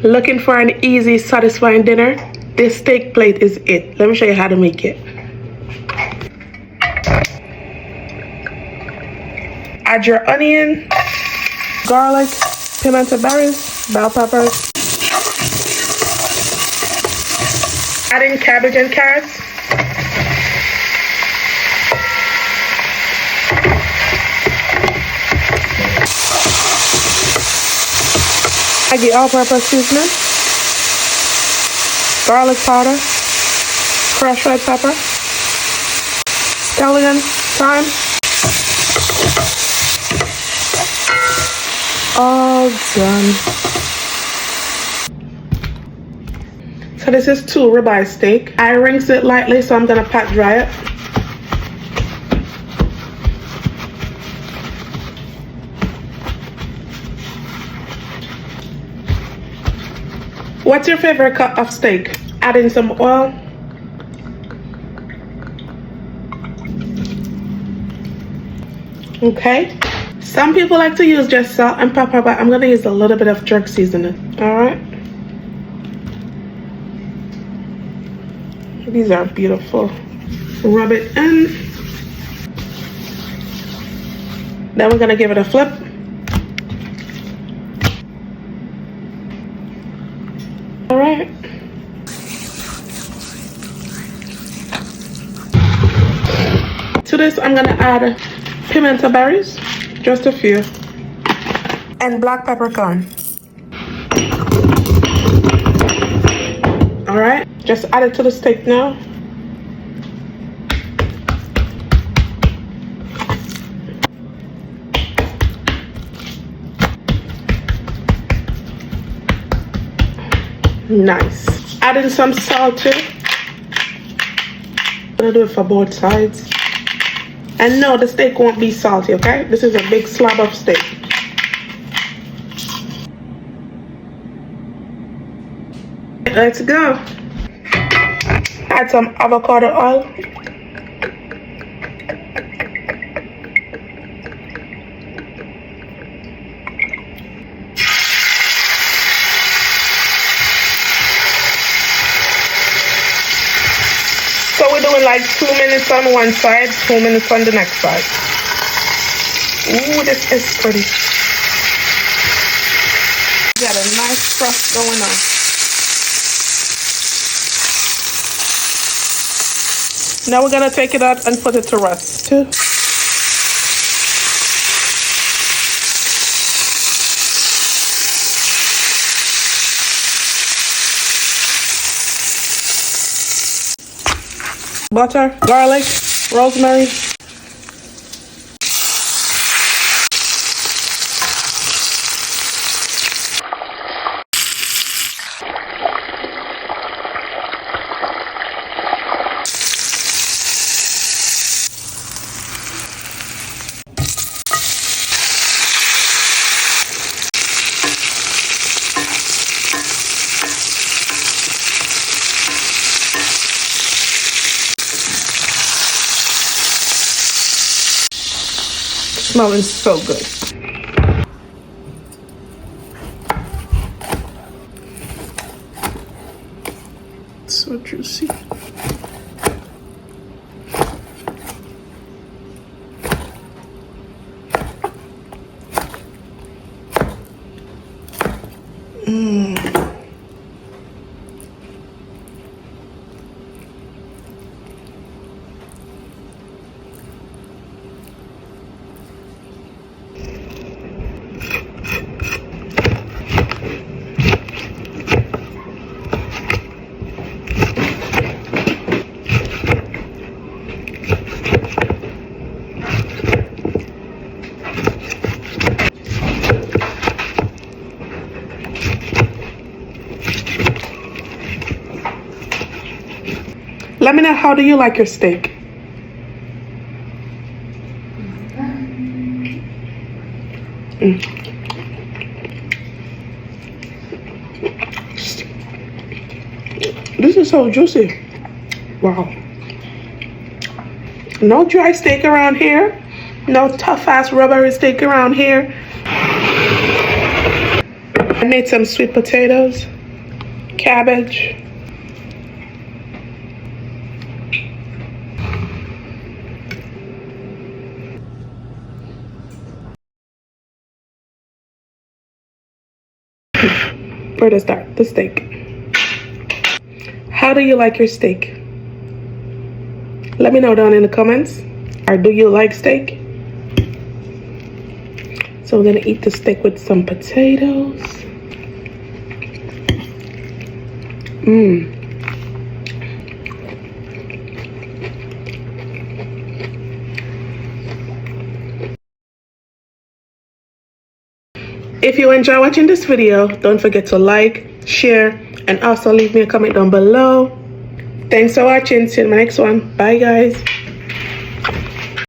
Looking for an easy, satisfying dinner? This steak plate is it. Let me show you how to make it. Add your onion, garlic, pimento berries, bell peppers. Add in cabbage and carrots. Maggi all-purpose seasoning, garlic powder, crushed red pepper, scallion, thyme. All done. So this is 2 ribeye steak. I rinsed it lightly, so I'm gonna pat dry it. What's your favorite cut of steak? Add in some oil. Okay. Some people like to use just salt and pepper, but I'm gonna use a little bit of jerk seasoning. Alright. These are beautiful. Rub it in. Then we're gonna give it a flip. Alright. To this, I'm gonna add pimento berries, just a few, and black peppercorn. Alright, just add it to the steak now. Nice. Add in some salt too. I'm gonna do it for both sides. And no, the steak won't be salty, okay? This is a big slab of steak. Let's go. Add some avocado oil. So we're doing like 2 minutes on one side, 2 minutes on the next side. Ooh, this is pretty. Got a nice crust going on. Now we're gonna take it out and put it to rest. Butter, garlic, rosemary. Smelling so good. So juicy. Let me know, how do you like your steak? This is so juicy. Wow. No dry steak around here. No tough ass rubbery steak around here. I made some sweet potatoes, cabbage, where to start? The steak. How do you like your steak? Let me know down in the comments. Or do you like steak? So we're gonna eat the steak with some potatoes. If you enjoy watching this video, don't forget to like, share, and also leave me a comment down below. Thanks for watching. See you in my next one. Bye guys.